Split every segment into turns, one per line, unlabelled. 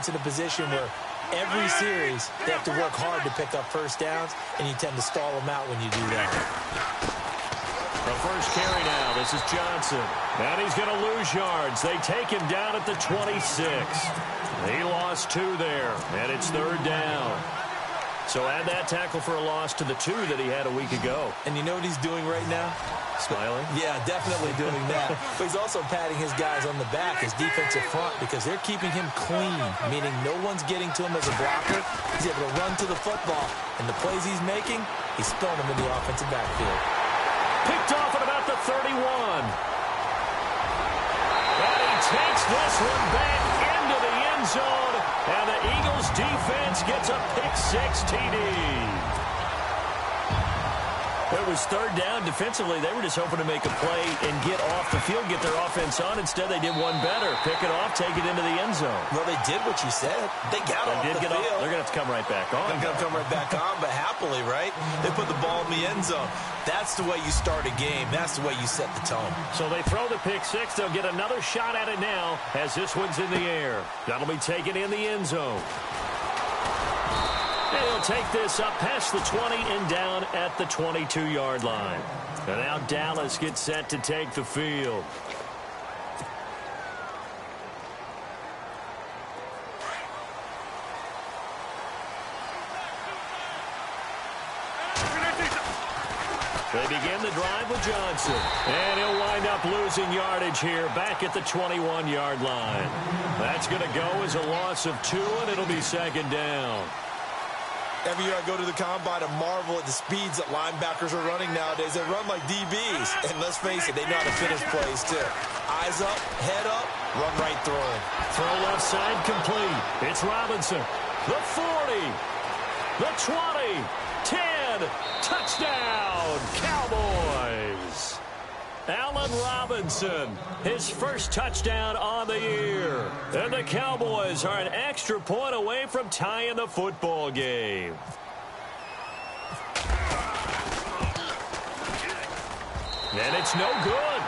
offense in a position where every series they have to work hard to pick up first downs, and you tend to stall them out when you do that.
The first carry now. This is Johnson. And he's going to lose yards. They take him down at the 26. He lost 2 there, and it's 3rd down. So add that tackle for a loss to the 2 that he had a week ago.
And you know what he's doing right now?
Smiling?
Yeah, definitely doing that. But he's also patting his guys on the back, his defensive front, because they're keeping him clean, meaning no one's getting to him as a blocker. He's able to run to the football, and the plays he's making, he's throwing them in the offensive backfield.
Picked off at about the 31. And he takes this one back into the end zone, and the Eagles defense gets a pick-6 TD. It was 3rd down. Defensively, they were just hoping to make a play and get off the field, get their offense on. Instead, they did one better. Pick it off, take it into the end zone.
Well, they did what you said. They got off the field.
They're going to have to come right back on.
They're going to come right back on, but happily, right? They put the ball in the end zone. That's the way you start a game. That's the way you set the tone.
So they throw the pick-6. They'll get another shot at it now as this one's in the air. That'll be taken in the end zone. And he'll take this up past the 20 and down at the 22-yard line. And now Dallas gets set to take the field. They begin the drive with Johnson. And he'll wind up losing yardage here back at the 21-yard line. That's going to go as a loss of 2, and it'll be 2nd down.
Every year I go to the combine and marvel at the speeds that linebackers are running nowadays. They run like DBs. And let's face it, they know how to finish plays too. Eyes up, head up, run right through them.
Throw left side complete. It's Robinson. The 40. The 20. 10. Touchdown, Cowboys. Allen Robinson, his first touchdown on the year. And the Cowboys are an extra point away from tying the football game. And it's no good.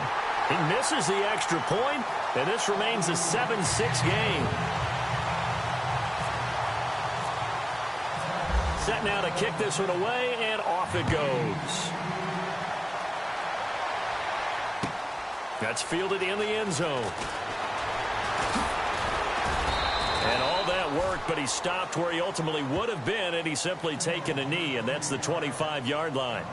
He misses the extra point, and this remains a 7-6 game. Set now to kick this one away, and off it goes. That's fielded in the end zone. And all that work, but he stopped where he ultimately would have been, and he's simply taken a knee, and that's the 25-yard line.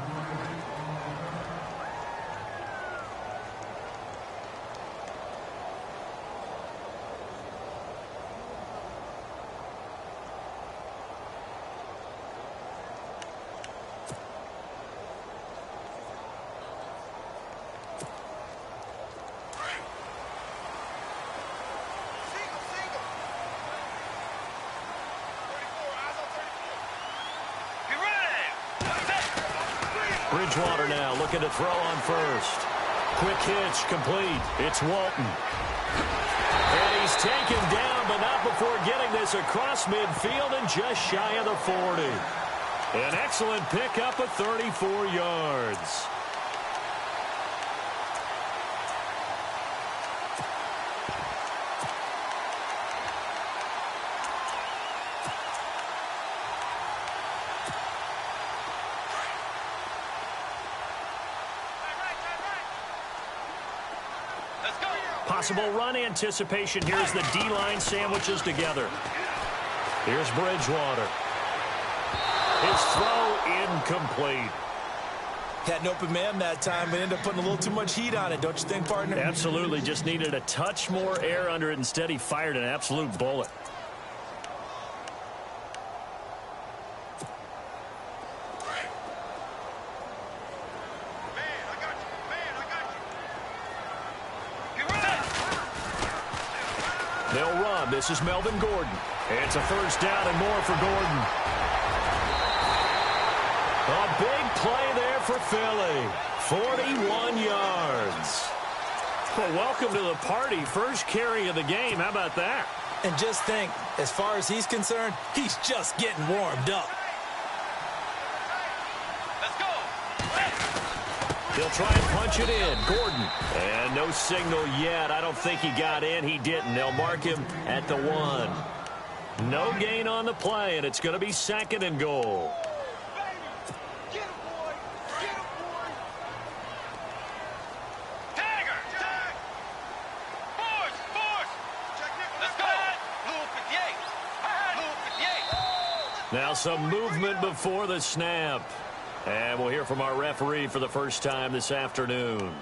Bridgewater now looking to throw on first. Quick hitch complete. It's Walton. And he's taken down, but not before getting this across midfield and just shy of the 40. An excellent pickup of 34 yards. Possible run anticipation. Here's the D-line sandwiches together. Here's Bridgewater. His throw incomplete.
Had an open man that time, but ended up putting a little too much heat on it, don't you think, partner?
Absolutely. Just needed a touch more air under it. Instead, he fired an absolute bullet. They'll run. This is Melvin Gordon. It's a first down and more for Gordon. A big play there for Philly. 41 yards. Well, welcome to the party. First carry of the game. How about that?
And just think, as far as he's concerned, he's just getting warmed up.
He'll try and punch it in. Gordon. And no signal yet. I don't think he got in. He didn't. They'll mark him at the 1. No gain on the play, and it's going to be 2nd and goal. Now some movement before the snap. And we'll hear from our referee for the first time this afternoon.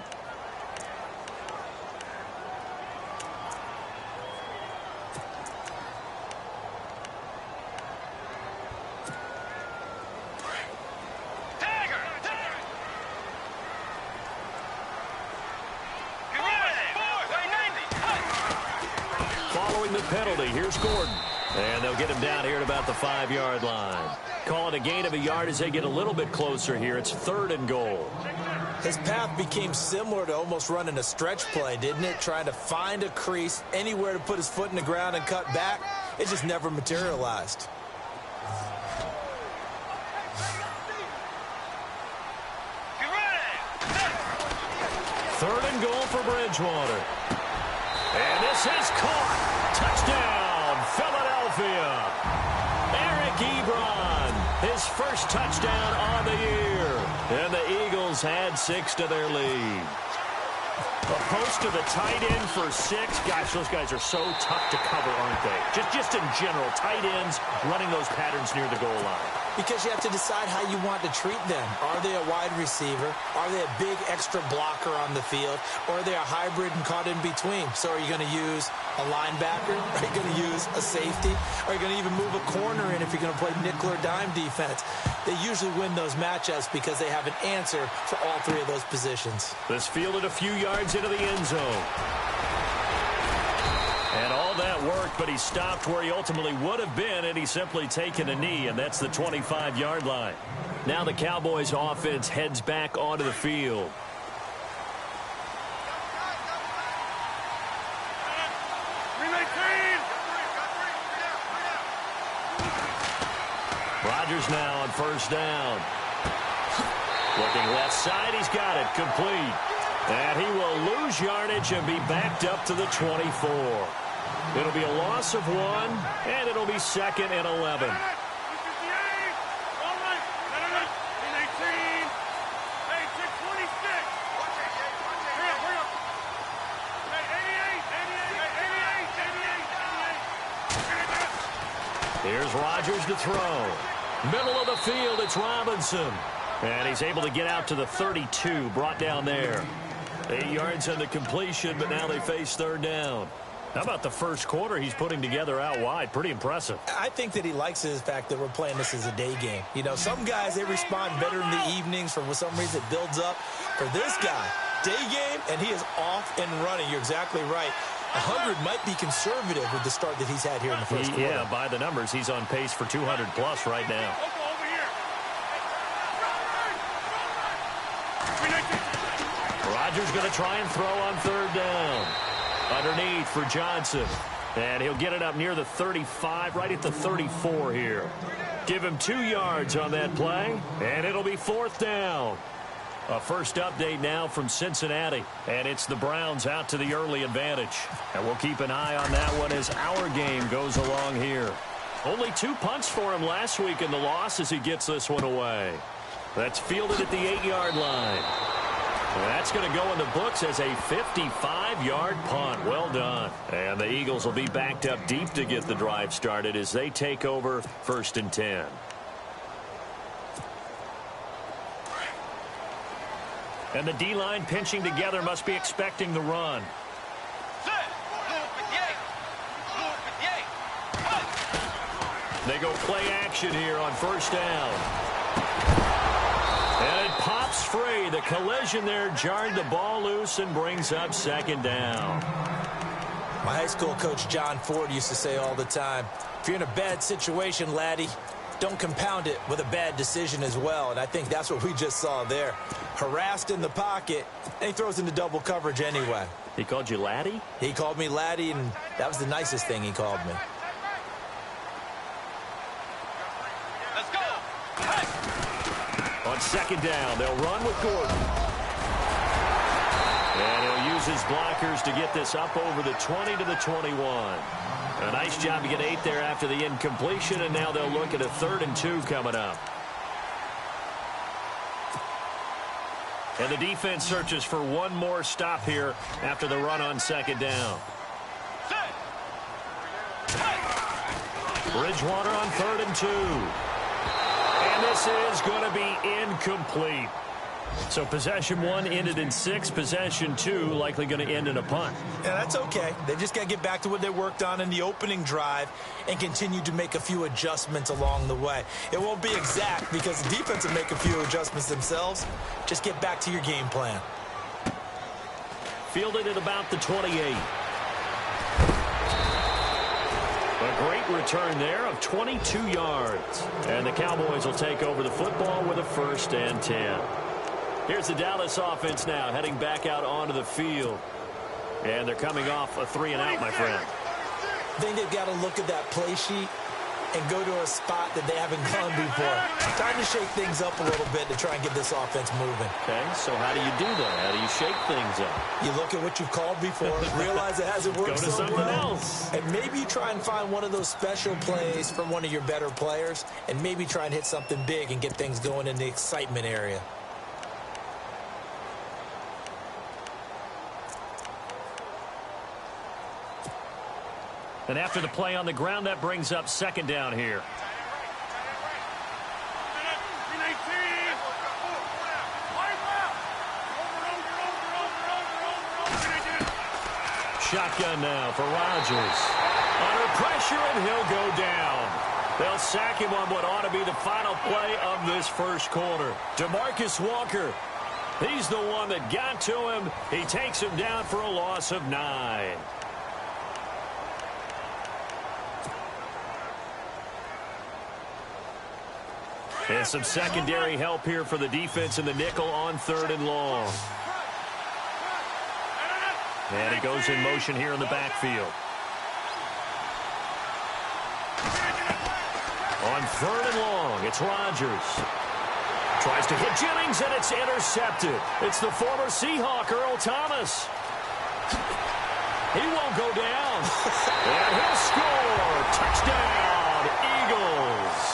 Following the penalty, here's Gordon. And they'll get him down here at about the 5-yard line. Call it a gain of a yard as they get a little bit closer here. It's 3rd and goal.
His path became similar to almost running a stretch play, didn't it? Trying to find a crease, anywhere to put his foot in the ground and cut back. It just never materialized.
Third and goal for Bridgewater. And this is caught. Touchdown, Philadelphia. Eric Ebron, his first touchdown on the year. And the Eagles add 6 to their lead. A post to the tight end for 6. Gosh, those guys are so tough to cover, aren't they? Just in general, tight ends running those patterns near the goal line.
Because you have to decide how you want to treat them. Are they a wide receiver? Are they a big extra blocker on the field? Or are they a hybrid and caught in between? So are you going to use a linebacker? Are you going to use a safety? Are you going to even move a corner in if you're going to play nickel or dime defense? They usually win those matchups because they have an answer for all 3 of those positions.
This fielded a few yards into the end zone. And all that worked, but he stopped where he ultimately would have been, and he's simply taken a knee, and that's the 25-yard line. Now the Cowboys offense heads back onto the field. Rodgers now on first down. Looking left side, he's got it, complete. And he will lose yardage and be backed up to the 24. It'll be a loss of 1, and it'll be 2nd and 11. Here's Rodgers to throw. Middle of the field, it's Robinson. And he's able to get out to the 32, brought down there. 8 yards on the completion, but now they face 3rd down. How about the first quarter he's putting together out wide? Pretty impressive.
I think that he likes the fact that we're playing this as a day game. You know, some guys, they respond better in the evenings. For some reason, it builds up. For this guy, day game, and he is off and running. You're exactly right. 100 might be conservative with the start that he's had here in the first quarter.
Yeah, by the numbers, he's on pace for 200-plus right now. Rodgers going to try and throw on 3rd down. Underneath for Johnson. And he'll get it up near the 35, right at the 34 here. Give him 2 yards on that play, and it'll be 4th down. A first update now from Cincinnati, and it's the Browns out to the early advantage. And we'll keep an eye on that one as our game goes along here. Only 2 punts for him last week in the loss as he gets this one away. That's fielded at the 8-yard line. That's going to go in the books as a 55-yard punt. Well done. And the Eagles will be backed up deep to get the drive started as they take over 1st and 10. And the D-line pinching together, must be expecting the run. They go play action here on 1st down. And it pops free. The collision there jarred the ball loose and brings up 2nd down.
My high school coach John Ford used to say all the time, if you're in a bad situation, laddie, don't compound it with a bad decision as well. And I think that's what we just saw there. Harassed in the pocket, and he throws into double coverage anyway.
He called you laddie?
He called me laddie, and that was the nicest thing he called me. On
2nd down, they'll run with Gordon. And he'll use his blockers to get this up over the 20 to the 21. A nice job to get 8 there after the incompletion, and now they'll look at a 3rd and 2 coming up. And the defense searches for one more stop here after the run on 2nd down. Bridgewater on 3rd and 2. And this is going to be incomplete. So possession 1 ended in 6. Possession 2 likely going to end in a punt.
Yeah, that's okay. They just got to get back to what they worked on in the opening drive and continue to make a few adjustments along the way. It won't be exact because the defense will make a few adjustments themselves. Just get back to your game plan.
Fielded at about the 28. A great return there of 22 yards. And the Cowboys will take over the football with a 1st and 10. Here's the Dallas offense now heading back out onto the field. And they're coming off a 3-and-out, my friend.
I think they've got to look at that play sheet and go to a spot that they haven't gone before. Time to shake things up a little bit to try and get this offense moving.
Okay, so how do you do that? How do you shake things up?
You look at what you've called before, realize it hasn't worked so well. Go to something else. And maybe you try and find one of those special plays from one of your better players, and maybe try and hit something big and get things going in the excitement area.
And after the play on the ground, that brings up 2nd down here. Shotgun now for Rodgers. Under pressure, and he'll go down. They'll sack him on what ought to be the final play of this 1st quarter. DeMarcus Walker, he's the one that got to him. He takes him down for a loss of 9. And some secondary help here for the defense in the nickel on 3rd and long. And he goes in motion here in the backfield. On 3rd and long, it's Rodgers. Tries to hit Jennings, and it's intercepted. It's the former Seahawk, Earl Thomas. He won't go down. And he'll score. Touchdown, Eagles.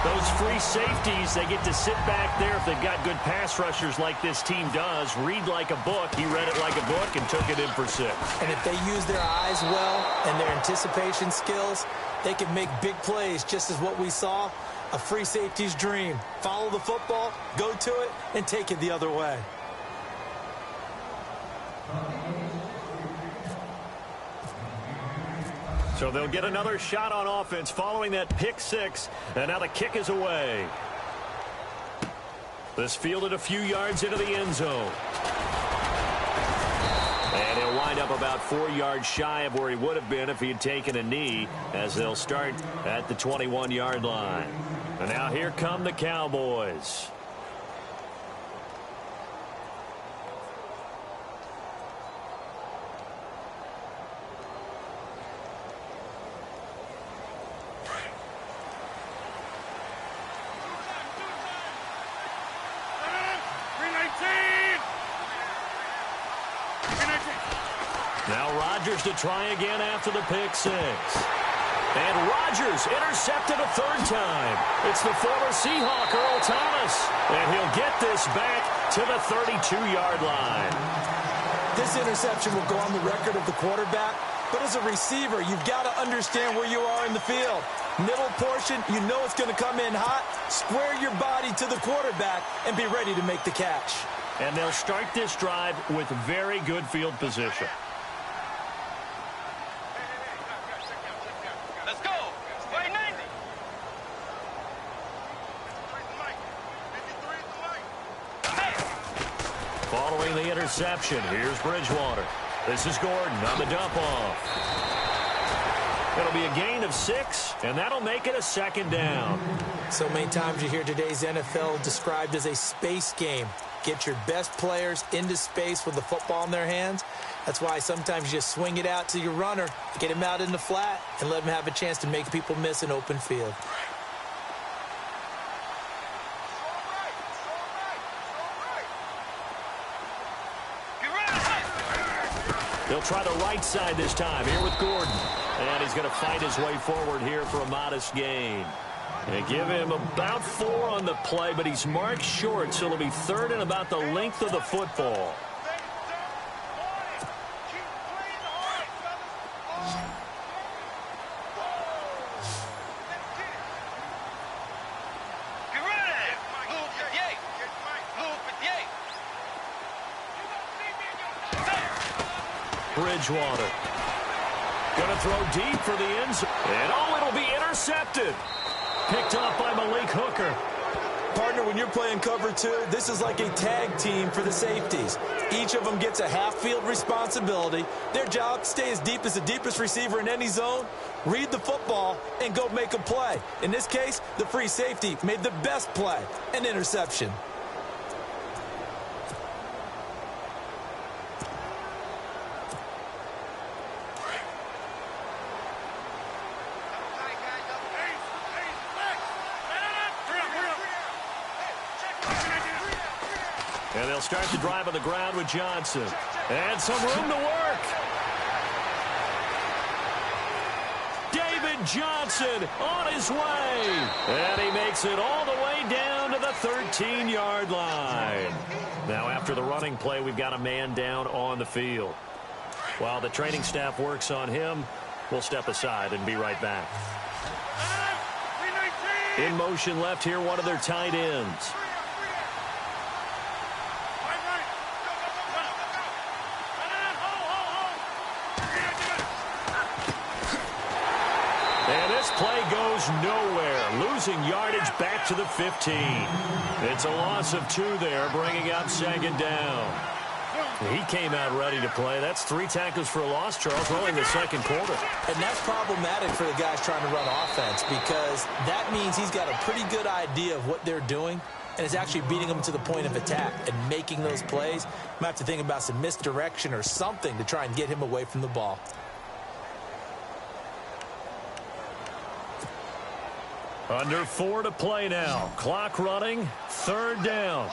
Those free safeties, they get to sit back there if they've got good pass rushers like this team does. Read like a book. He read it like a book and took it in for 6.
And if they use their eyes well and their anticipation skills, they can make big plays, just as what we saw, a free safety's dream. Follow the football, go to it, and take it the other way.
So they'll get another shot on offense following that pick 6. And now the kick is away. This fielded a few yards into the end zone. And he'll wind up about 4 yards shy of where he would have been if he had taken a knee, as they'll start at the 21-yard line. And now here come the Cowboys. Now Rodgers to try again after the pick 6. And Rodgers intercepted a 3rd time. It's the former Seahawk, Earl Thomas. And he'll get this back to the 32-yard line.
This interception will go on the record of the quarterback. But as a receiver, you've got to understand where you are in the field. Middle portion, you know it's going to come in hot. Square your body to the quarterback and be ready to make the catch.
And they'll start this drive with very good field position.
Let's go. Play 90.
Following the interception, here's Bridgewater. This is Gordon on the dump-off. It'll be a gain of 6, and that'll make it a 2nd down.
So many times you hear today's NFL described as a space game. Get your best players into space with the football in their hands. That's why sometimes you just swing it out to your runner, get him out in the flat, and let him have a chance to make people miss an open field.
They'll try the right side this time here with Gordon. And he's going to fight his way forward here for a modest gain. They give him about 4 on the play, but he's marked short, so it'll be third and about the length of the football. Bridgewater. Going to throw deep for the end zone. And it'll be intercepted. Picked off by Malik Hooker.
Partner, when you're playing cover 2, this is like a tag team for the safeties. Each of them gets a half-field responsibility. Their job, stay as deep as the deepest receiver in any zone, read the football, and go make a play. In this case, the free safety made the best play, an interception.
And they'll start the drive on the ground with Johnson. And some room to work. David Johnson on his way. And he makes it all the way down to the 13-yard line. Now, after the running play, we've got a man down on the field. While the training staff works on him, we'll step aside and be right back. In motion left here, one of their tight ends. Play goes nowhere, losing yardage back to the 15. It's a loss of 2 there, bringing up second down. He came out ready to play. That's 3 tackles for a loss, Charles, rolling the second quarter.
And that's problematic for the guys trying to run offense because that means he's got a pretty good idea of what they're doing and is actually beating them to the point of attack and making those plays. Might have to think about some misdirection or something to try and get him away from the ball.
Under 4 to play now. Clock running. Third down.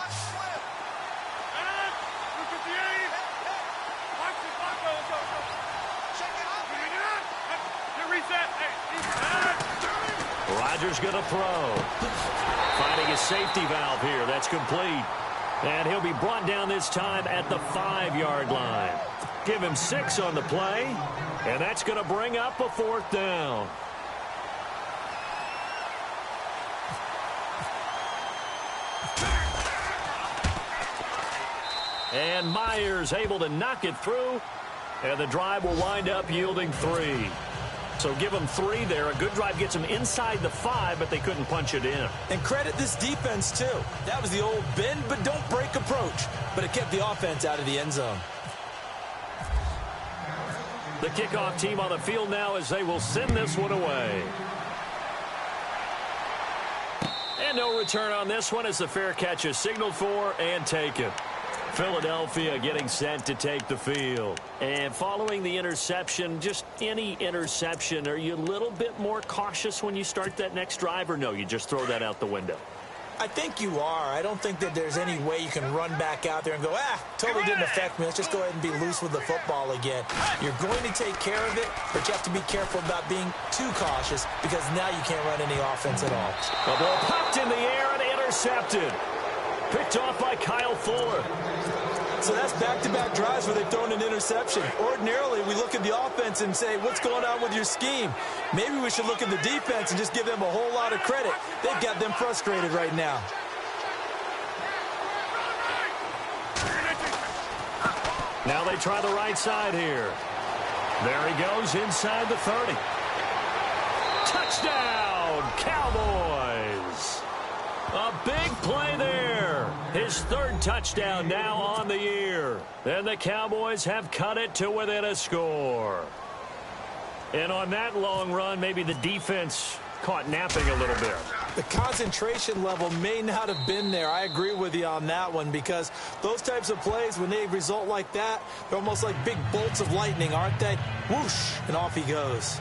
Rodgers going to throw. Finding his safety valve here. That's complete. And he'll be brought down this time at the 5-yard line. Give him 6 on the play. And that's going to bring up a 4th down. And Myers able to knock it through. And the drive will wind up yielding 3. So give them 3 there. A good drive gets them inside the 5, but they couldn't punch it in.
And credit this defense, too. That was the old bend but don't break approach. But it kept the offense out of the end zone.
The kickoff team on the field now as they will send this one away. And no return on this one as the fair catch is signaled for and taken. Philadelphia getting set to take the field. And following the interception, just any interception, are you a little bit more cautious when you start that next drive, or no, you just throw that out the window?
I think you are. I don't think that there's any way you can run back out there and go, totally didn't affect me. Let's just go ahead and be loose with the football again. You're going to take care of it, but you have to be careful about being too cautious because now you can't run any offense at all.
The ball popped in the air and intercepted. Picked off by Kyle Fuller.
So that's back-to-back drives where they've thrown an interception. Ordinarily, we look at the offense and say, what's going on with your scheme? Maybe we should look at the defense and just give them a whole lot of credit. They've got them frustrated right now.
Now they try the right side here. There he goes inside the 30. Touchdown, Cowboys! A big play there. His 3rd touchdown now on the year. And the Cowboys have cut it to within a score. And on that long run, maybe the defense caught napping a little bit.
The concentration level may not have been there. I agree with you on that one because those types of plays, when they result like that, they're almost like big bolts of lightning, aren't they? Whoosh, and off he goes.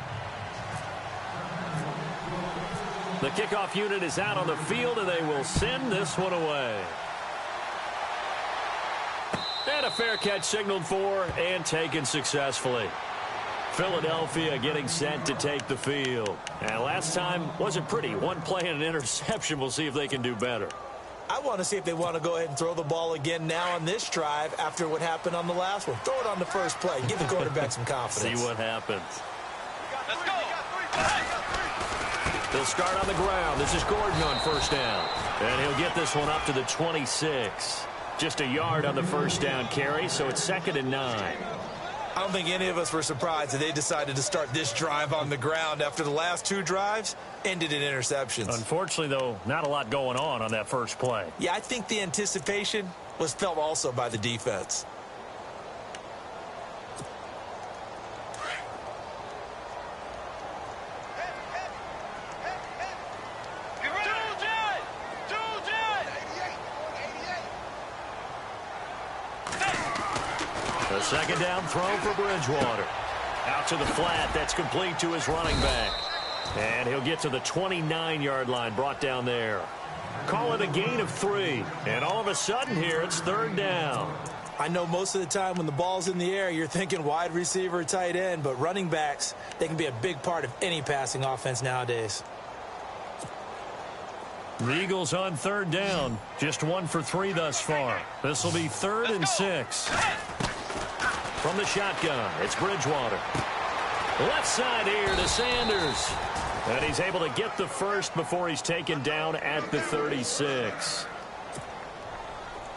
The kickoff unit is out on the field, and they will send this one away. And And a fair catch signaled for and taken successfully. Philadelphia getting set to take the field. And last time wasn't pretty. One play and an interception. We'll see if they can do better.
I want to see if they want to go ahead and throw the ball again now on this drive after what happened on the last one. Throw it on the first play. Give the quarterback some confidence.
See what happens.
Let's go.
They'll start on the ground. This is Gordon on first down. And he'll get this one up to the 26. Just a yard on the first down carry, so it's 2nd and 9.
I don't think any of us were surprised that they decided to start this drive on the ground after the last 2 drives ended in interceptions.
Unfortunately, though, not a lot going on that first play.
Yeah, I think the anticipation was felt also by the defense.
A second down throw for Bridgewater. Out to the flat. That's complete to his running back. And he'll get to the 29-yard line, brought down there. Call it a gain of 3. And all of a sudden here, it's 3rd down.
I know most of the time when the ball's in the air, you're thinking wide receiver, tight end, but running backs, they can be a big part of any passing offense nowadays.
The Eagles on 3rd down. Just 1 for 3 thus far. This will be 3rd and 6. From the shotgun, it's Bridgewater. Left side here to Sanders. And he's able to get the first before he's taken down at the 36.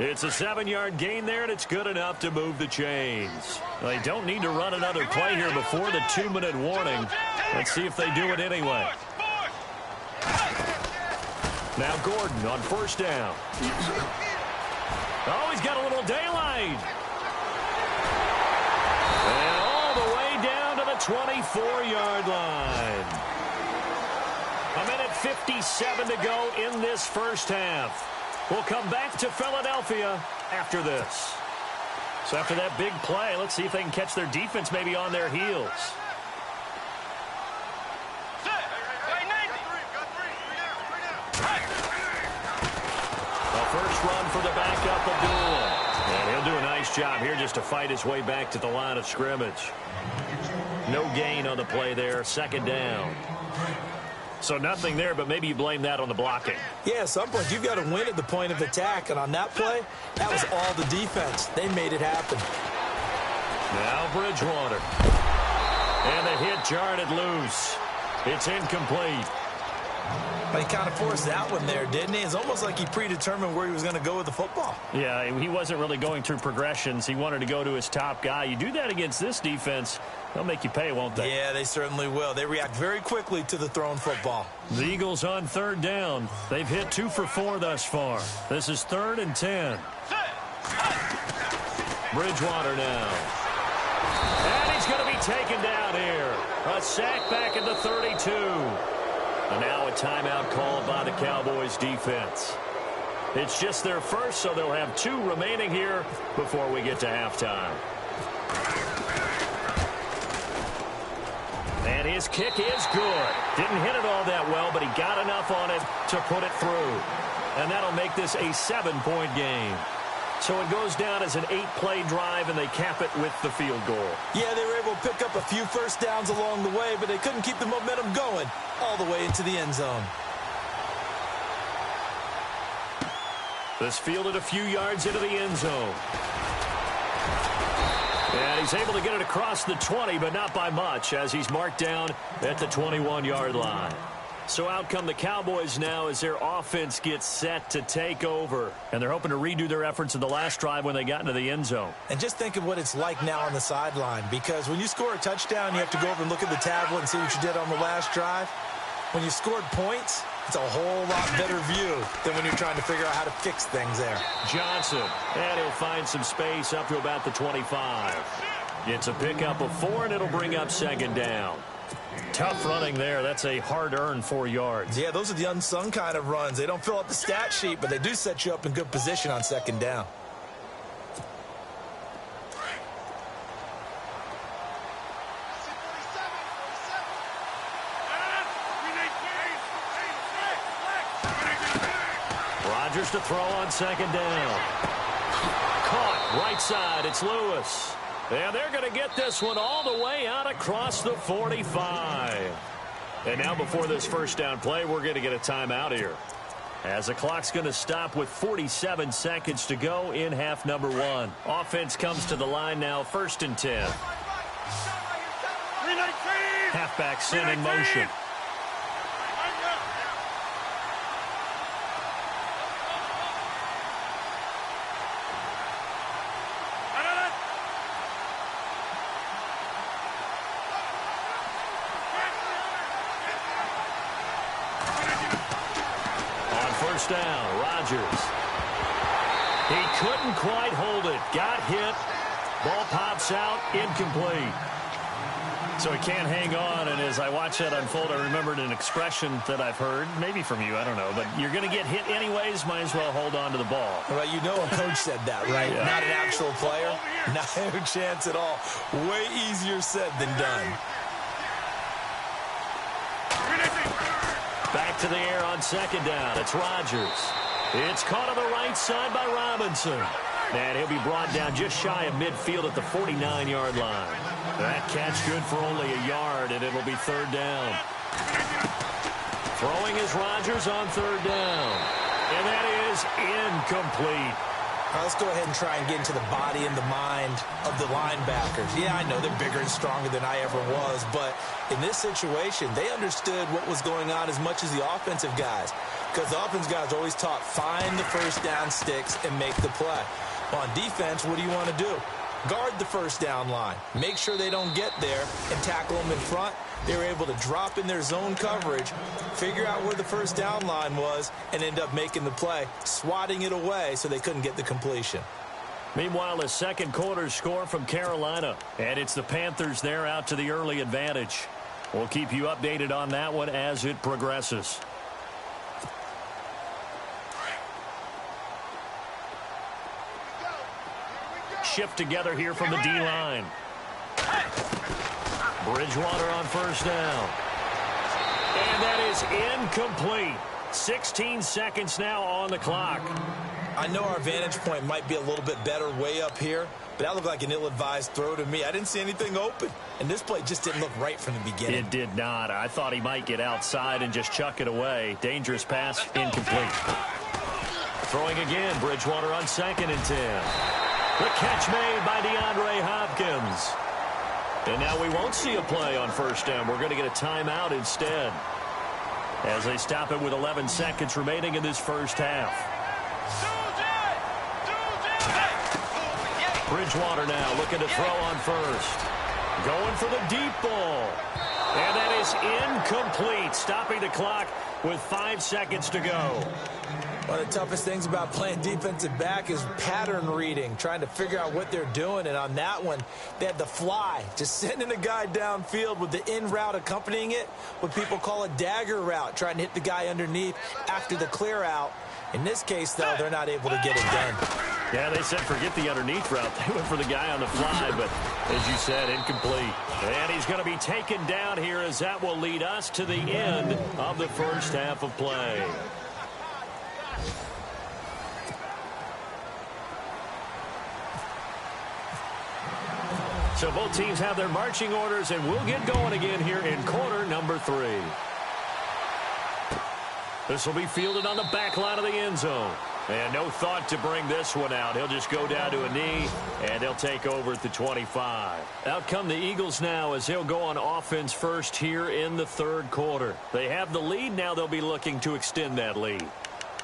It's a 7-yard gain there, and it's good enough to move the chains. They don't need to run another play here before the 2-minute warning. Let's see if they do it anyway. Now Gordon on first down. Oh, he's got a little daylight. And all the way down to the 24-yard line. 1:57 to go in this first half. We'll come back to Philadelphia after this. So after that big play, let's see if they can catch their defense maybe on their heels. A first run for the backup, Abdullah. And he'll do a nice job here just to fight his way back to the line of scrimmage. No gain on the play there, 2nd down. So nothing there, but maybe you blame that on the blocking.
Yeah, at some point, you've got to win at the point of attack. And on that play, that was all the defense. They made it happen.
Now Bridgewater. And the hit jarred it loose. It's incomplete.
But he kind of forced that one there, didn't he? It's almost like he predetermined where he was going to go with the football.
Yeah, he wasn't really going through progressions. He wanted to go to his top guy. You do that against this defense, they'll make you pay, won't they?
Yeah, they certainly will. They react very quickly to the thrown football.
The Eagles on 3rd down. They've hit 2 for 4 thus far. This is 3rd and 10. Bridgewater now. And he's going to be taken down here. A sack back at the 32. And now a timeout called by the Cowboys defense. It's just their first, so they'll have 2 remaining here before we get to halftime. And his kick is good. Didn't hit it all that well, but he got enough on it to put it through. And that'll make this a 7-point game. So it goes down as an 8-play drive, and they cap it with the field goal.
Yeah, they were able to pick up a few first downs along the way, but they couldn't keep the momentum going all the way into the end zone.
This fielded a few yards into the end zone. And he's able to get it across the 20, but not by much, as he's marked down at the 21-yard line. So out come the Cowboys now as their offense gets set to take over. And they're hoping to redo their efforts in the last drive when they got into the end zone.
And just think of what it's like now on the sideline, because when you score a touchdown, you have to go over and look at the tablet and see what you did on the last drive. When you scored points, it's a whole lot better view than when you're trying to figure out how to fix things there.
Johnson, and he'll find some space up to about the 25. It's a pickup of 4, and it'll bring up 2nd down. Tough running there. That's a hard-earned 4 yards.
Yeah, those are the unsung kind of runs. They don't fill up the stat sheet, but they do set you up in good position on 2nd down.
Rodgers to throw on 2nd down. Caught. Right side, it's Lewis. And they're going to get this one all the way out across the 45. And now before this first down play, we're going to get a timeout here, as the clock's going to stop with 47 seconds to go in half number 1. Offense comes to the line now, 1st and 10. Halfback sent in motion. First down, Rodgers. He couldn't quite hold it. Got hit. Ball pops out, incomplete. So he can't hang on, and as I watch that unfold, I remembered an expression that I've heard, maybe from you, I don't know, but you're going to get hit anyways, might as well hold on to the ball.
Well, you know a coach said that, right? Yeah. Not an actual player. Not a chance at all. Way easier said than done.
Back to the air on 2nd down. It's Rodgers. It's caught on the right side by Robinson. And he'll be brought down just shy of midfield at the 49-yard line. That catch good for only a yard, and it'll be 3rd down. Throwing is Rodgers on 3rd down. And that is incomplete.
All right, let's go ahead and try and get into the body and the mind of the linebackers. Yeah, I know they're bigger and stronger than I ever was, but in this situation, they understood what was going on as much as the offensive guys, because the offensive guys are always taught, find the first down sticks and make the play. On defense, what do you want to do? Guard the first down line. Make sure they don't get there and tackle them in front. They were able to drop in their zone coverage, figure out where the first down line was, and end up making the play, swatting it away so they couldn't get the completion.
Meanwhile, a second quarter score from Carolina, and it's the Panthers there out to the early advantage. We'll keep you updated on that one as it progresses. Shift together here from the D-line. Bridgewater on 1st down. And that is incomplete. 16 seconds now on the clock.
I know our vantage point might be a little bit better way up here, but that looked like an ill-advised throw to me. I didn't see anything open, and this play just didn't look right from the beginning.
It did not. I thought he might get outside and just chuck it away. Dangerous pass, incomplete. Throwing again, Bridgewater on 2nd and 10. The catch made by DeAndre Hopkins. And now we won't see a play on 1st down. We're going to get a timeout instead, as they stop it with 11 seconds remaining in this first half. Bridgewater now looking to throw on 1st. Going for the deep ball. And that is incomplete, stopping the clock with 5 seconds to go.
One of the toughest things about playing defensive back is pattern reading, trying to figure out what they're doing. And on that one, they had the fly, just sending a guy downfield with the in route accompanying it, what people call a dagger route, trying to hit the guy underneath after the clear out. In this case, though, they're not able to get it done.
Yeah, they said forget the underneath route. They went for the guy on the fly, but as you said, incomplete. And he's going to be taken down here, as that will lead us to the end of the first half of play. So both teams have their marching orders, and we'll get going again here in quarter number 3. This will be fielded on the back line of the end zone. And no thought to bring this one out. He'll just go down to a knee, and he'll take over at the 25. Out come the Eagles now, as they'll go on offense first here in the 3rd quarter. They have the lead. Now they'll be looking to extend that lead.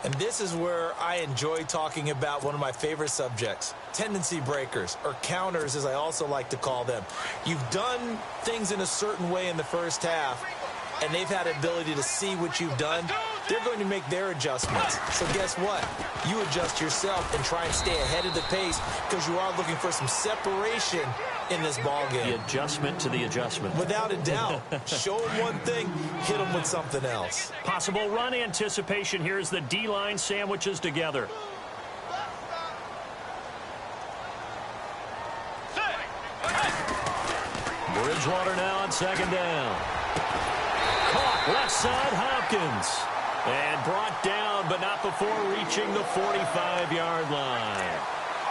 And this is where I enjoy talking about one of my favorite subjects, tendency breakers, or counters, as I also like to call them. You've done things in a certain way in the first half, and they've had the ability to see what you've done. They're going to make their adjustments. So guess what? You adjust yourself and try and stay ahead of the pace, because you are looking for some separation in this ball game.
The adjustment to the adjustment.
Without a doubt. Show them one thing, hit them with something else.
Possible run anticipation here as the D-line sandwiches together. Bridgewater now on 2nd down. Caught left side, Hopkins. And brought down, but not before reaching the 45-yard line.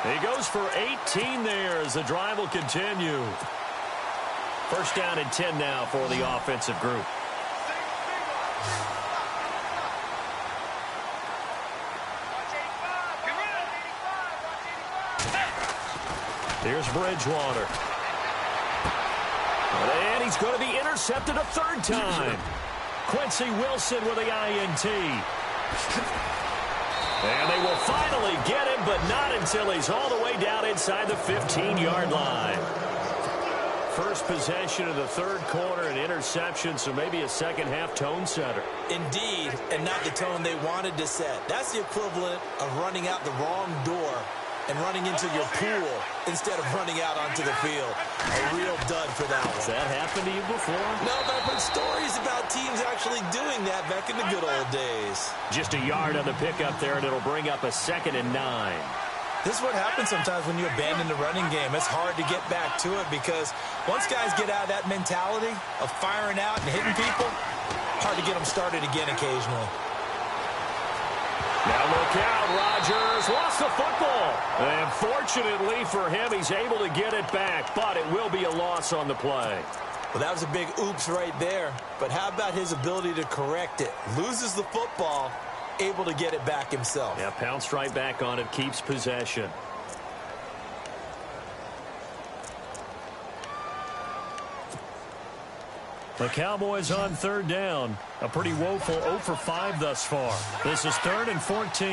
He goes for 18 there as the drive will continue. First down and 10 now for the offensive group. Here's Bridgewater. And he's going to be intercepted a third time. Quincy Wilson with the INT. And they will finally get him, but not until he's all the way down inside the 15-yard line. First possession of the third quarter, an interception, so maybe a second-half tone setter.
Indeed, and not the tone they wanted to set. That's the equivalent of running out the wrong door and running into your pool instead of running out onto the field. A real dud for that one.
Has that happened to you before?
No, but I've heard stories about teams actually doing that back in the good old days.
Just a yard on the pickup there, and it'll bring up a 2nd and 9.
This is what happens sometimes when you abandon the running game. It's hard to get back to it because once guys get out of that mentality of firing out and hitting people, hard to get them started again occasionally.
Now look out, Rodgers lost the football. And fortunately for him, he's able to get it back, but it will be a loss on the play.
Well, that was a big oops right there. But how about his ability to correct it? Loses the football, able to get it back himself.
Yeah, pounced right back on it, keeps possession. The Cowboys on third down. A pretty woeful 0 for 5 thus far. This is 3rd and 14.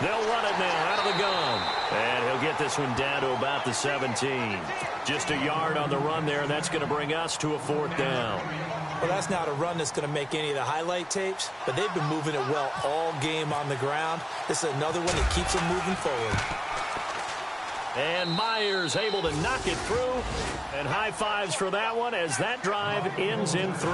They'll run it now out of the gun. And he'll get this one down to about the 17. Just a yard on the run there, and that's going to bring us to a 4th down.
Well, that's not a run that's going to make any of the highlight tapes, but they've been moving it well all game on the ground. This is another one that keeps them moving forward.
And Myers able to knock it through. And high fives for that one as that drive ends in 3.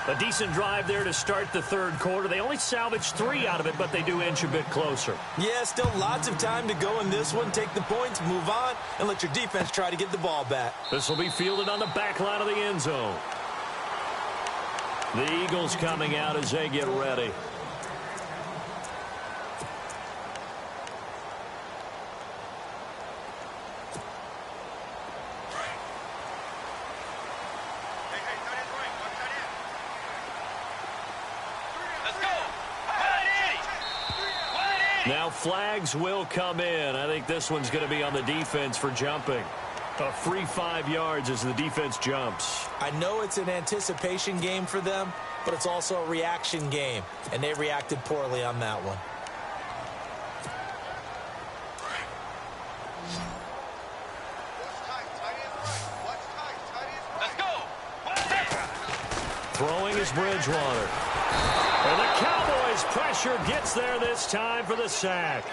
A decent drive there to start the third quarter. They only salvaged 3 out of it, but they do inch a bit closer.
Yeah, still lots of time to go in this one. Take the points, move on, and let your defense try to get the ball back.
This will be fielded on the back line of the end zone. The Eagles coming out as they get ready. Now flags will come in. I think this one's going to be on the defense for jumping. A free 5 yards as the defense jumps.
I know it's an anticipation game for them, but it's also a reaction game, and they reacted poorly on that one.
Throwing is Bridgewater. And the Cowboys pressure gets there this time for the sack.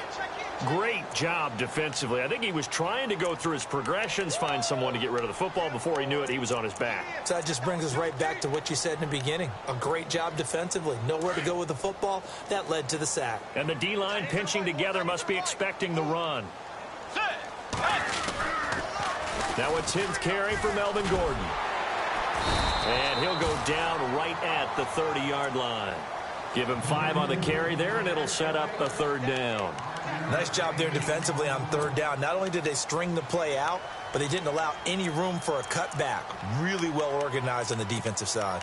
Great job defensively. I think he was trying to go through his progressions, find someone to get rid of the football. Before he knew it, he was on his back.
So that just brings us right back to what you said in the beginning. A great job defensively. Nowhere to go with the football. That led to the sack.
And the D-line pinching together must be expecting the run. Now a 10th carry for Melvin Gordon. And he'll go down right at the 30-yard line. Give him 5 on the carry there, and it'll set up a 3rd down.
Nice job there defensively on 3rd down. Not only did they string the play out, but they didn't allow any room for a cutback. Really well organized on the defensive side.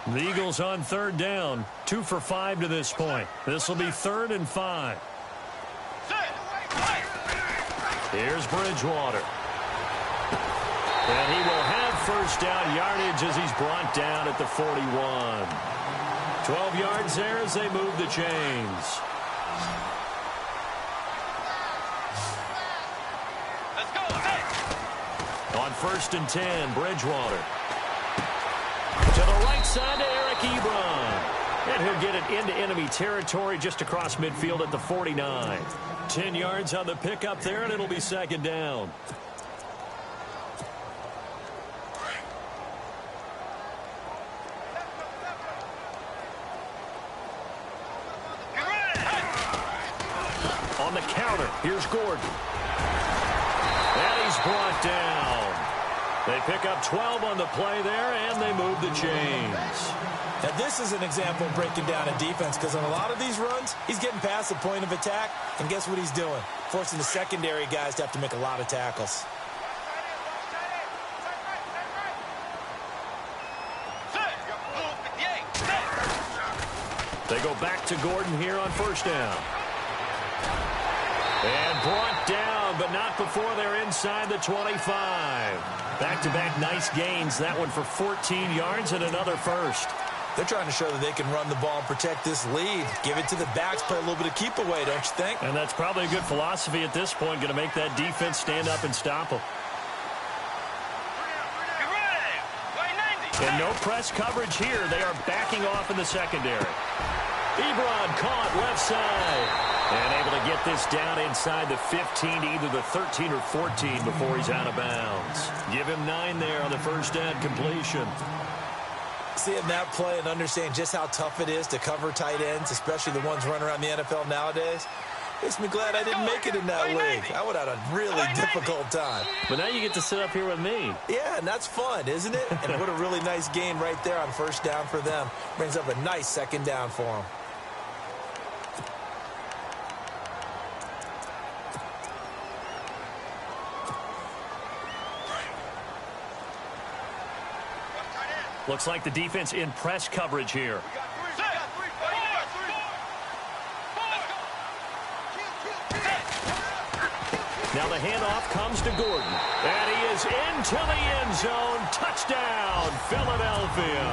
The Eagles on 3rd down. 2 for 5 to this point. This will be 3rd and 5. Here's Bridgewater. And he will have first down yardage as he's brought down at the 41. 12 yards there as they move the chains.
Let's go.
On 1st and 10, Bridgewater. To the right side to Eric Ebron. And he'll get it into enemy territory just across midfield at the 49. 10 yards on the pickup there, and it'll be 2nd down. On the counter, here's Gordon. And he's brought down. They pick up 12 on the play there, and they move the chains.
Now, this is an example of breaking down a defense because on a lot of these runs, he's getting past the point of attack, and guess what he's doing? Forcing the secondary guys to have to make a lot of tackles.
They go back to Gordon here on first down. And brought down, but not before they're inside the 25. Back-to-back nice gains. That one for 14 yards and another first.
They're trying to show that they can run the ball and protect this lead. Give it to the backs, play a little bit of keep away, don't you think?
And that's probably a good philosophy at this point. Going to make that defense stand up and stop them. And no press coverage here. They are backing off in the secondary. Ebron caught left side. And able to get this down inside the 15 to either the 13 or 14 before he's out of bounds. Give him 9 there on the first down completion.
Seeing that play and understanding just how tough it is to cover tight ends, especially the ones running around the NFL nowadays, makes me glad I didn't make it in that league. I would have had a really difficult time.
But now you get to sit up here with me.
Yeah, and that's fun, isn't it? And what a really nice gain right there on first down for them. Brings up a nice second down for them.
Looks like the defense in press coverage here. Now the handoff comes to Gordon. And he is into the end zone. Touchdown, Philadelphia.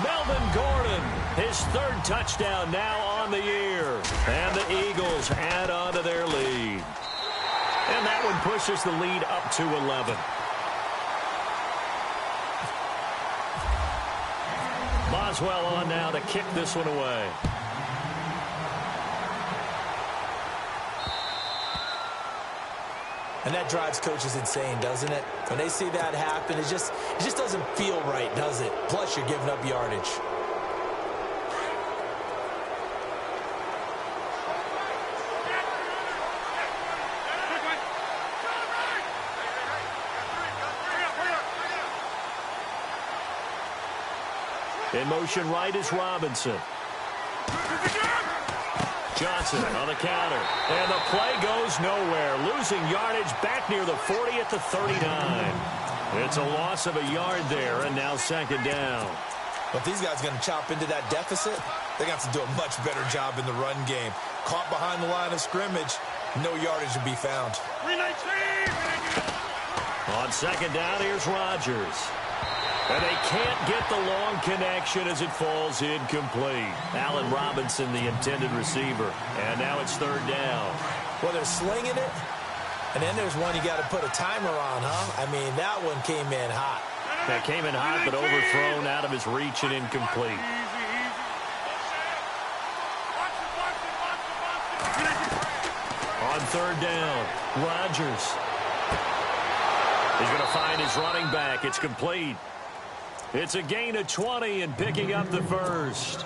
Melvin Gordon, his 3rd touchdown now on the year. And the Eagles add on to their lead. And that one pushes the lead up to 11. Boswell on now to kick this one away.
And that drives coaches insane, doesn't it? When they see that happen, it just doesn't feel right, does it? Plus, you're giving up yardage.
In motion right is Robinson. Johnson on the counter. And the play goes nowhere. Losing yardage back near the 40 at the 39. It's a loss of a yard there, and now second down.
But these guys are going to chop into that deficit. They're going to have to do a much better job in the run game. Caught behind the line of scrimmage, no yardage to be found.
On second down, here's Rodgers. And they can't get the long connection as it falls incomplete. Allen Robinson, the intended receiver. And now it's third down.
Well, they're slinging it. And then there's one you got to put a timer on, huh? I mean, that one came in hot.
That came in hot, but overthrown out of his reach and incomplete. On third down, Rodgers. He's going to find his running back. It's complete. It's a gain of 20 and picking up the first.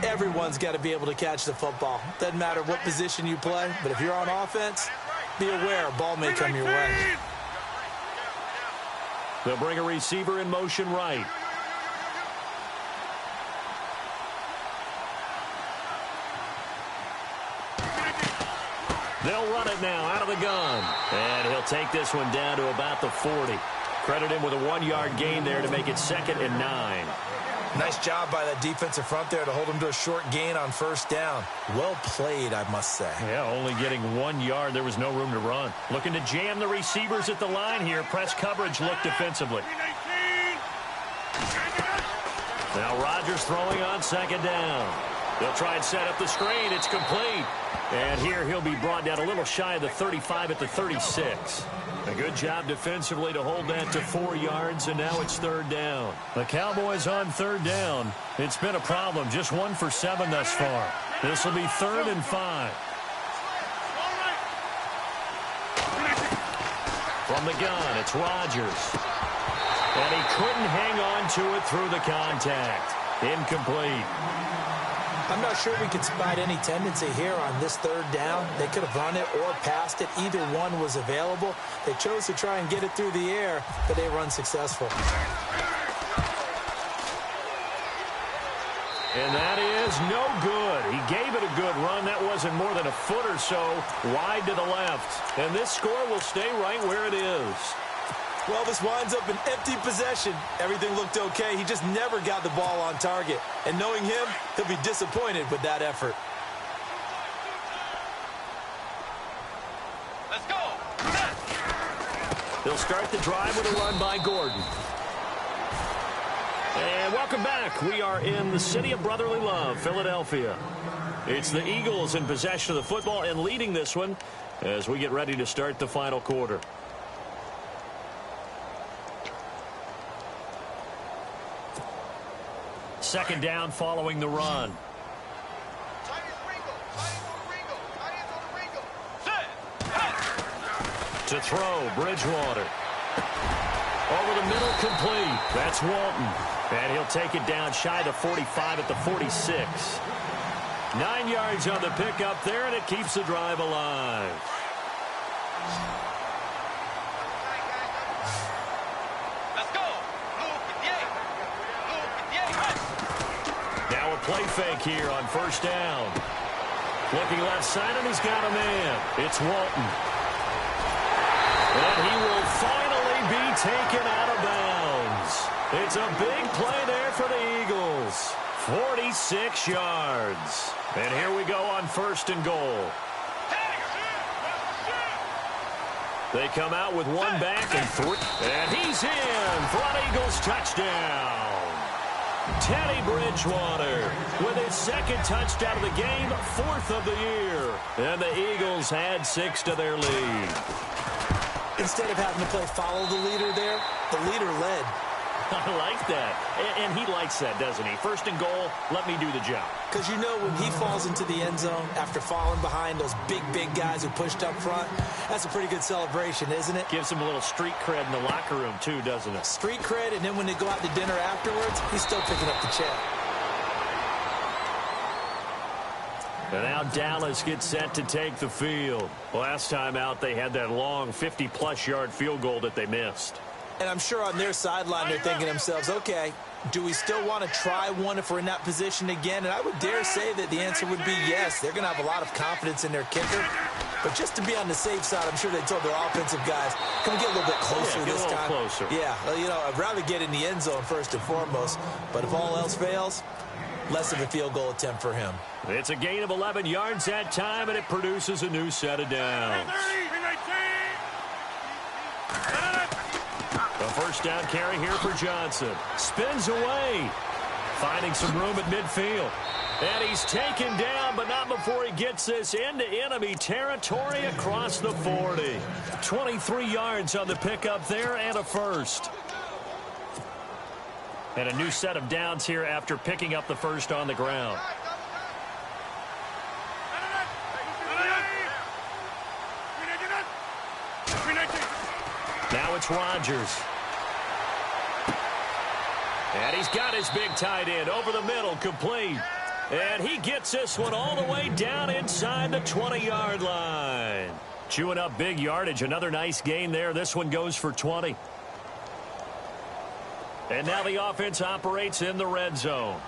Everyone's got to be able to catch the football. Doesn't matter what position you play, but if you're on offense, be aware a ball may come your way.
They'll bring a receiver in motion right. They'll run it now out of the gun. And he'll take this one down to about the 40. Credit him with a 1-yard gain there to make it 2nd and 9.
Nice job by that defensive front there to hold him to a short gain on first down. Well played, I must say.
Yeah, only getting 1 yard. There was no room to run. Looking to jam the receivers at the line here. Press coverage look defensively. Now Rodgers throwing on second down. They'll try and set up the screen. It's complete. And here he'll be brought down a little shy of the 35 at the 36. A good job defensively to hold that to 4 yards, and now it's third down. The Cowboys on third down. It's been a problem. Just 1 for 7 thus far. This will be 3rd and 5. From the gun, it's Rodgers. And he couldn't hang on to it through the contact. Incomplete.
I'm not sure we could spot any tendency here on this third down. They could have run it or passed it. Either one was available. They chose to try and get it through the air, but they were unsuccessful.
And that is no good. He gave it a good run. That wasn't more than a foot or so wide to the left. And this score will stay right where it is.
Well, this winds up an empty possession. Everything looked okay. He just never got the ball on target. And knowing him, he'll be disappointed with that effort.
Let's go.
They'll start the drive with a run by Gordon. And welcome back. We are in the city of brotherly love, Philadelphia. It's the Eagles in possession of the football and leading this one as we get ready to start the final quarter. Second down following the run. To throw, Bridgewater. Over the middle, complete. That's Walton. And he'll take it down shy to 45 at the 46. 9 yards on the pickup there, and it keeps the drive alive. Now a play fake here on first down. Looking left side, and he's got a man. It's Walton. And he will finally be taken out of bounds. It's a big play there for the Eagles. 46 yards. And here we go on first and goal. They come out with one back and three. And he's in for an Eagles touchdown. Teddy Bridgewater with his second touchdown of the game, 4th of the year. And the Eagles add 6 to their lead.
Instead of having to play follow the leader there, the leader led.
I like that. And he likes that, doesn't he? First and goal, let me do the job.
Because you know when he falls into the end zone after falling behind those big guys who pushed up front, that's a pretty good celebration, isn't it?
Gives him a little street cred in the locker room, too, doesn't it?
Street cred, and then when they go out to dinner afterwards, he's still picking up the check.
And now Dallas gets set to take the field. Last time out, they had that long 50-plus yard field goal that they missed.
And I'm sure on their sideline, they're thinking to themselves, okay, do we still want to try one if we're in that position again? And I would dare say that the answer would be yes. They're going to have a lot of confidence in their kicker. But just to be on the safe side, I'm sure they told their offensive guys, can we get a little bit closer this time?
Closer.
Yeah, well, you know, I'd rather get in the end zone first and foremost. But if all else fails, less of a field goal attempt for him.
It's a gain of 11 yards that time, and it produces a new set of downs. A first down carry here for Johnson. Spins away. Finding some room at midfield. And he's taken down, but not before he gets this into enemy territory across the 40. 23 yards on the pickup there and a first. And a new set of downs here after picking up the first on the ground. Now it's Rodgers. And he's got his big tight end over the middle, complete. And he gets this one all the way down inside the 20-yard line. Chewing up big yardage. Another nice gain there. This one goes for 20. And now the offense operates in the red zone.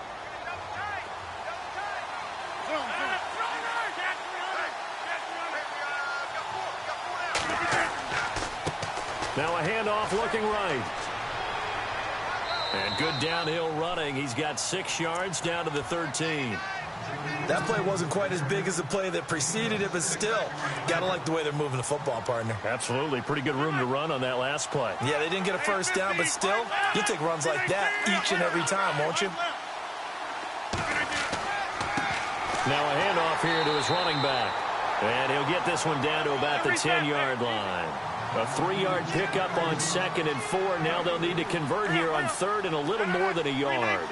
Now a handoff looking right. And good downhill running. He's got 6 yards down to the 13.
That play wasn't quite as big as the play that preceded it, but still, gotta like the way they're moving the football, partner.
Absolutely. Pretty good room to run on that last play.
Yeah, they didn't get a first down, but still, you take runs like that each and every time, won't you?
Now a handoff here to his running back. And he'll get this one down to about the 10-yard line. A 3-yard pickup on 2nd and 4. Now they'll need to convert here on 3rd and a little more than a yard.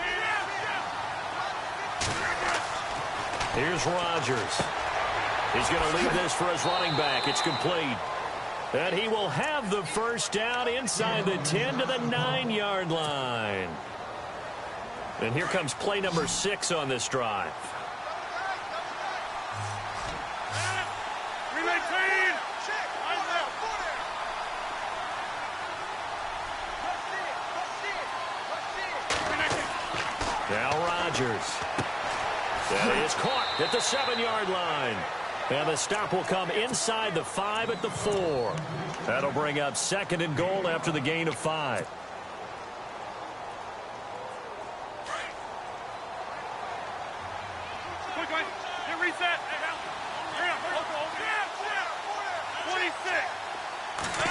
Here's Rodgers. He's going to leave this for his running back. It's complete. And he will have the first down inside the 10 to the 9-yard line. And here comes play number 6 on this drive. Now Rodgers. That is caught at the 7-yard line. And the stop will come inside the 5 at the 4. That'll bring up 2nd and goal after the gain of 5.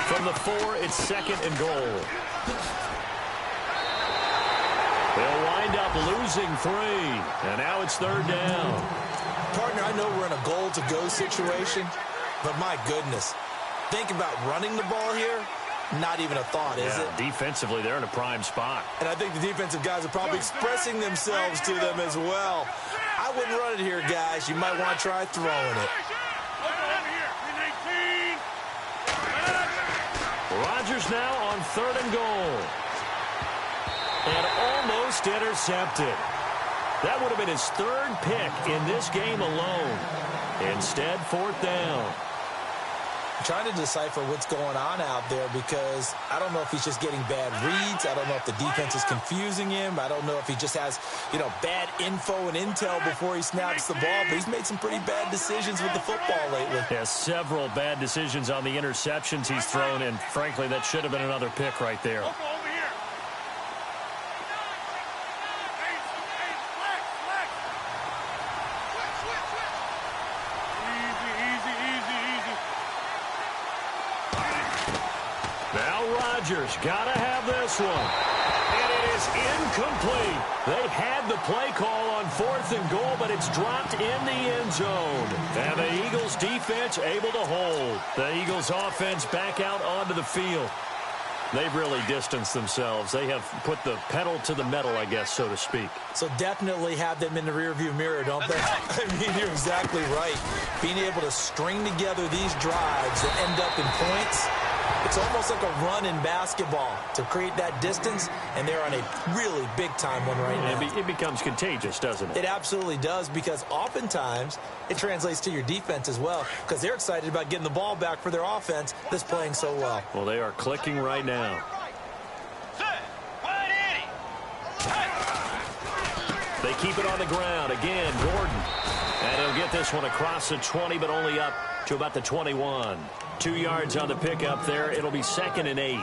From the 4, it's 2nd and goal. They'll wind up losing 3. And now it's 3rd down.
Partner, I know we're in a goal-to-go situation, but my goodness, think about running the ball here. Not even a thought, is it?
Defensively, they're in a prime spot.
And I think the defensive guys are probably expressing themselves to them as well. I wouldn't run it here, guys. You might want to try throwing it.
Rodgers now on 3rd and goal. And almost intercepted. That would have been his 3rd pick in this game alone. Instead, 4th down.
I'm trying to decipher what's going on out there because I don't know if he's just getting bad reads. I don't know if the defense is confusing him. I don't know if he just has, bad info and intel before he snaps the ball. But he's made some pretty bad decisions with the football lately.
He has several bad decisions on the interceptions he's thrown, and frankly, that should have been another pick right there. Rodgers gotta have this one. And it is incomplete. They had the play call on 4th and goal, but it's dropped in the end zone. And the Eagles defense able to hold. The Eagles offense back out onto the field. They've really distanced themselves. They have put the pedal to the metal, I guess, so to speak.
So definitely have them in the rearview mirror, don't they? I mean, you're exactly right. Being able to string together these drives that end up in points, it's almost like a run in basketball to create that distance, and they're on a really big-time one right now.
It becomes contagious, doesn't it?
It absolutely does, because oftentimes it translates to your defense as well, because they're excited about getting the ball back for their offense that's playing so well.
Well, they are clicking right now. They keep it on the ground. Again, Gordon. And he'll get this one across the 20, but only up to about the 21. 2 yards on the pickup there. It'll be 2nd and 8.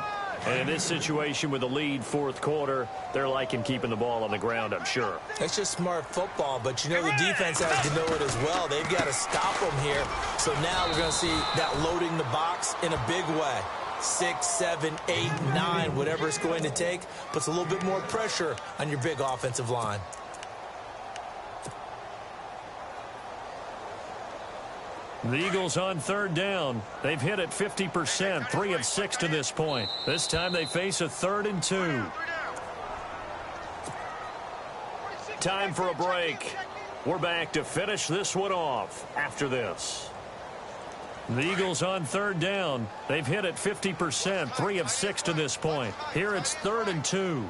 And in this situation with the lead 4th quarter, they're liking keeping the ball on the ground, I'm sure.
It's just smart football, but the defense has to know it as well. They've got to stop them here. So now we're going to see that loading the box in a big way. 6, 7, 8, 9, whatever it's going to take, puts a little bit more pressure on your big offensive line.
The Eagles on 3rd down. They've hit it 50%, 3 of 6 to this point. This time they face a 3rd and 2. Time for a break. We're back to finish this one off after this. The Eagles on 3rd down. They've hit it 50%, 3 of 6 to this point. Here it's 3rd and 2.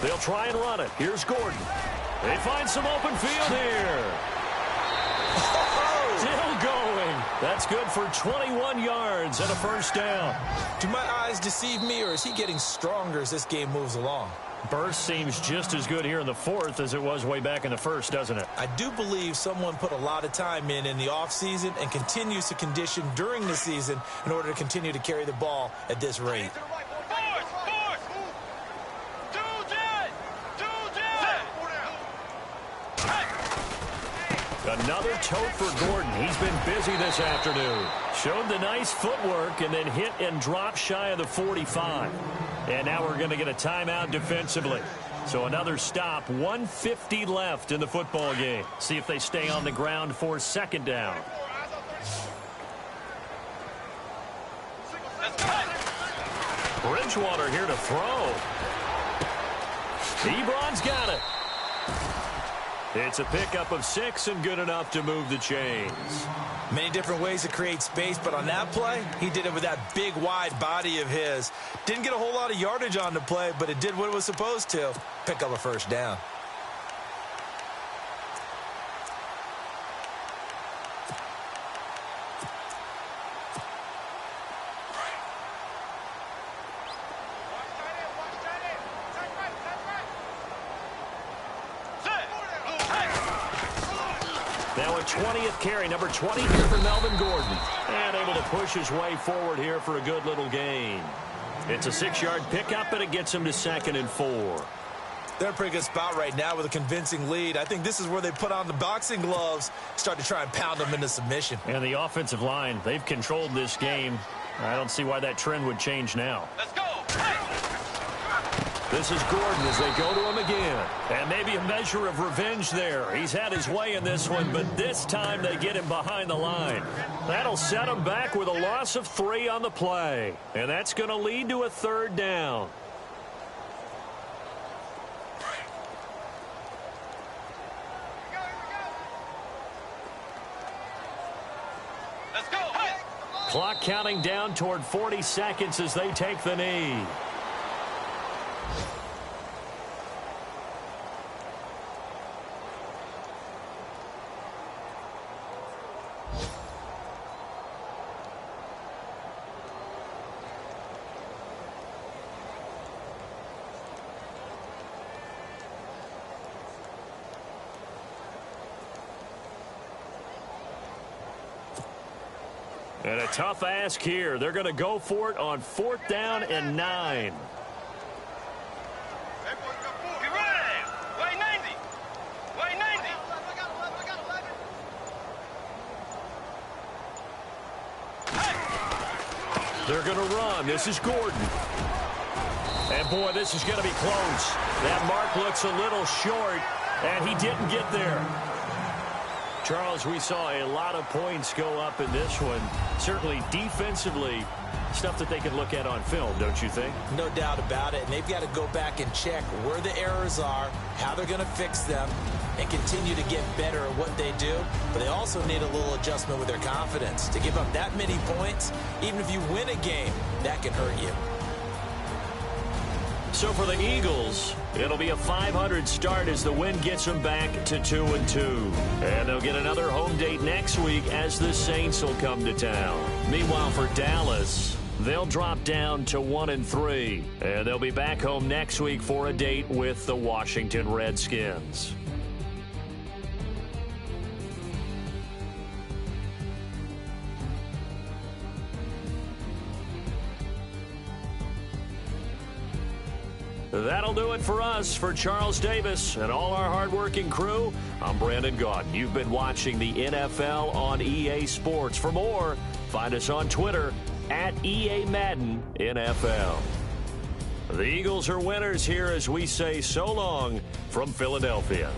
They'll try and run it. Here's Gordon. They find some open field here. Still going. That's good for 21 yards and a 1st down.
Do my eyes deceive me, or is he getting stronger as this game moves along?
Burst seems just as good here in the 4th as it was way back in the 1st, doesn't it?
I do believe someone put a lot of time in the offseason and continues to condition during the season in order to continue to carry the ball at this rate.
Another tote for Gordon. He's been busy this afternoon. Showed the nice footwork and then hit and dropped shy of the 45. And now we're going to get a timeout defensively. So another stop, 1:50 left in the football game. See if they stay on the ground for 2nd down. Bridgewater here to throw. Ebron's got it. It's a pickup of 6 and good enough to move the chains.
Many different ways to create space, but on that play, he did it with that big, wide body of his. Didn't get a whole lot of yardage on the play, but it did what it was supposed to. Pick up a first down.
Now a 20th carry, number 20 here for Melvin Gordon. And able to push his way forward here for a good little gain. It's a 6-yard pickup, and it gets him to 2nd and 4.
They're in a pretty good spot right now with a convincing lead. I think this is where they put on the boxing gloves, start to try and pound them into submission.
And the offensive line, they've controlled this game. I don't see why that trend would change now.
Let's go.
This is Gordon as they go to him again. And maybe a measure of revenge there. He's had his way in this one, but this time they get him behind the line. That'll set him back with a loss of 3 on the play. And that's going to lead to a 3rd down.
Let's go.
Clock counting down toward 40 seconds as they take the knee. And a tough ask here. They're going to go for it on 4th down and 9.
Get ready. Way 90. Way 90.
They're going to run. This is Gordon. And, boy, this is going to be close. That mark looks a little short, and he didn't get there. Charles, we saw a lot of points go up in this one. Certainly defensively, stuff that they can look at on film, don't you think?
No doubt about it. And they've got to go back and check where the errors are, how they're going to fix them, and continue to get better at what they do. But they also need a little adjustment with their confidence. To give up that many points, even if you win a game, that can hurt you.
So for the Eagles, it'll be a 500 start as the win gets them back to 2-2. And they'll get another home date next week as the Saints will come to town. Meanwhile, for Dallas, they'll drop down to 1-3. And they'll be back home next week for a date with the Washington Redskins. That'll do it for us. For Charles Davis and all our hardworking crew, I'm Brandon Gaudin. You've been watching the NFL on EA Sports. For more, find us on Twitter at EA Madden NFL. The Eagles are winners here as we say so long from Philadelphia.